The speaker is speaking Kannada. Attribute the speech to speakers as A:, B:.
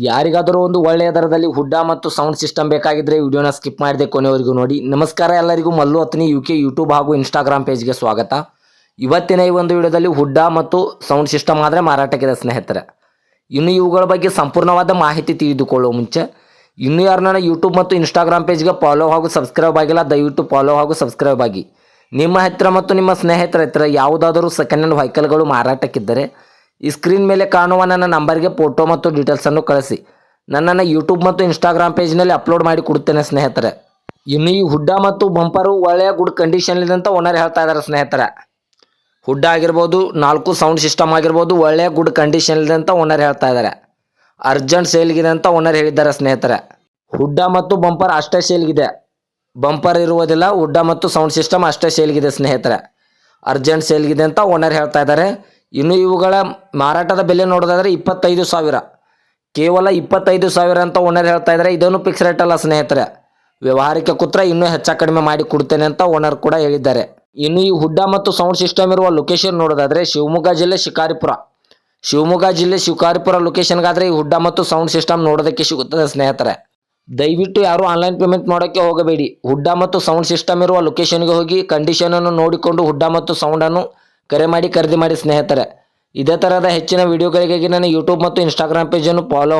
A: ಯಾರಿಗಾದರೂ ಒಂದು ಒಳ್ಳೆಯ ದರದಲ್ಲಿ ಹುಡ್ಡ ಮತ್ತು ಸೌಂಡ್ ಸಿಸ್ಟಮ್ ಬೇಕಾಗಿದ್ದರೆ ವಿಡಿಯೋನ ಸ್ಕಿಪ್ ಮಾಡದೆ ಕೊನೆವರೆಗೂ ನೋಡಿ. ನಮಸ್ಕಾರ ಎಲ್ಲರಿಗೂ, ಮಲ್ಲು ಅತ್ನಿ UK ಯೂಟ್ಯೂಬ್ ಹಾಗೂ ಇನ್ಸ್ಟಾಗ್ರಾಮ್ ಪೇಜ್ಗೆ ಸ್ವಾಗತ. ಇವತ್ತಿನ ಈ ಒಂದು ವಿಡಿಯೋದಲ್ಲಿ ಹುಡ್ಡ ಮತ್ತು ಸೌಂಡ್ ಸಿಸ್ಟಮ್ ಆದರೆ ಮಾರಾಟಕ್ಕಿದೆ ಸ್ನೇಹಿತರೆ. ಇನ್ನು ಇವುಗಳ ಬಗ್ಗೆ ಸಂಪೂರ್ಣವಾದ ಮಾಹಿತಿ ತಿಳಿದುಕೊಳ್ಳುವ ಮುಂಚೆ ಇನ್ನೂ ಯಾರು ನನ್ನ ಯೂಟ್ಯೂಬ್ ಮತ್ತು ಇನ್ಸ್ಟಾಗ್ರಾಮ್ ಪೇಜ್ಗೆ ಫಾಲೋ ಹಾಗೂ ಸಬ್ಸ್ಕ್ರೈಬ್ ಆಗಿಲ್ಲ, ದಯವಿಟ್ಟು ಫಾಲೋ ಹಾಗೂ ಸಬ್ಸ್ಕ್ರೈಬ್ ಆಗಿ. ನಿಮ್ಮ ಹತ್ತಿರ ಮತ್ತು ನಿಮ್ಮ ಸ್ನೇಹಿತರ ಹತ್ತಿರ ಯಾವುದಾದರೂ ಸೆಕೆಂಡ್ ಹ್ಯಾಂಡ್ ವೆಹಿಕಲ್ಗಳು ಮಾರಾಟಕ್ಕಿದ್ದರೆ ಈ ಸ್ಕ್ರೀನ್ ಮೇಲೆ ಕಾಣುವ ನನ್ನ ನಂಬರ್ಗೆ ಫೋಟೋ ಮತ್ತು ಡೀಟೇಲ್ಸನ್ನು ಕಳಿಸಿ. ನನ್ನನ್ನು ಯೂಟ್ಯೂಬ್ ಮತ್ತು ಇನ್ಸ್ಟಾಗ್ರಾಮ್ ಪೇಜ್ನಲ್ಲಿ ಅಪ್ಲೋಡ್ ಮಾಡಿ ಕೊಡುತ್ತೇನೆ ಸ್ನೇಹಿತರೆ. ಇನ್ನು ಈ ಹುಡ್ಡ ಮತ್ತು ಬಂಪರು ಒಳ್ಳೆಯ ಗುಡ್ ಕಂಡೀಷನ್ ಅಂತ ಓನರ್ ಹೇಳ್ತಾ ಇದ್ದಾರೆ ಸ್ನೇಹಿತರೆ. ಹುಡ್ಡ ಆಗಿರ್ಬೋದು, 4 ಸೌಂಡ್ ಸಿಸ್ಟಮ್ ಆಗಿರ್ಬೋದು, ಒಳ್ಳೆಯ ಗುಡ್ ಕಂಡೀಷನ್ ಇದೆ ಅಂತ ಓನರ್ ಹೇಳ್ತಾ ಇದ್ದಾರೆ. ಅರ್ಜೆಂಟ್ ಸೇಲ್ಗಿದೆ ಅಂತ ಓನರ್ ಹೇಳಿದ್ದಾರೆ ಸ್ನೇಹಿತರೆ. ಹುಡ್ಡ ಮತ್ತು ಬಂಪರ್ ಅಷ್ಟೇ ಸೇಲ್ಗಿದೆ, ಬಂಪರ್ ಇರುವುದಿಲ್ಲ. ಹುಡ್ಡ ಮತ್ತು ಸೌಂಡ್ ಸಿಸ್ಟಮ್ ಅಷ್ಟೇ ಸೇಲ್ಗಿದೆ ಸ್ನೇಹಿತರೆ. ಅರ್ಜೆಂಟ್ ಸೇಲ್ಗಿದೆ ಅಂತ ಓನರ್ ಹೇಳ್ತಾ ಇದ್ದಾರೆ. ಇನ್ನು ಇವುಗಳ ಮಾರಾಟದ ಬೆಲೆ ನೋಡೋದಾದರೆ 25,000, ಕೇವಲ 25,000 ಅಂತ ಓನರ್ ಹೇಳ್ತಾ ಇದ್ದಾರೆ. ಇದನ್ನು ಫಿಕ್ಸ್ ರೇಟ್ ಅಲ್ಲ ಸ್ನೇಹಿತರೆ, ವ್ಯವಹಾರಕ್ಕೆ ಕೂತ್ರೆ ಇನ್ನೂ ಹೆಚ್ಚು ಕಡಿಮೆ ಮಾಡಿ ಕೊಡ್ತೇನೆ ಅಂತ ಓನರ್ ಕೂಡ ಹೇಳಿದ್ದಾರೆ. ಇನ್ನು ಈ ಹುಡ್ಡ ಮತ್ತು ಸೌಂಡ್ ಸಿಸ್ಟಮ್ ಇರುವ ಲೊಕೇಶನ್ ನೋಡೋದಾದರೆ ಶಿವಮೊಗ್ಗ ಜಿಲ್ಲೆ ಶಿಕಾರಿಪುರ ಲೊಕೇಶನ್ಗಾದರೆ ಈ ಹುಡ್ಡ ಮತ್ತು ಸೌಂಡ್ ಸಿಸ್ಟಮ್ ನೋಡೋದಕ್ಕೆ ಸಿಗುತ್ತದೆ ಸ್ನೇಹಿತರೆ. ದಯವಿಟ್ಟು ಯಾರು ಆನ್ಲೈನ್ ಪೇಮೆಂಟ್ ಮಾಡೋಕ್ಕೆ ಹೋಗಬೇಡಿ. ಹುಡ್ಡ ಮತ್ತು ಸೌಂಡ್ ಸಿಸ್ಟಮ್ ಇರುವ ಲೊಕೇಶನ್ಗೆ ಹೋಗಿ ಕಂಡೀಷನನ್ನು ನೋಡಿಕೊಂಡು ಹುಡ್ಡ ಮತ್ತು ಸೌಂಡನ್ನು ಕರೆ ಮಾಡಿ ಖರೀದಿ ಮಾಡಿ ಸ್ನೇಹಿತರೆ. ಇದೇ ಥರದ ಹೆಚ್ಚಿನ ವಿಡಿಯೋಗಳಿಗಾಗಿ ನನ್ನ ಯೂಟ್ಯೂಬ್ ಮತ್ತು ಇನ್ಸ್ಟಾಗ್ರಾಮ್ ಪೇಜನ್ನು ಫಾಲೋ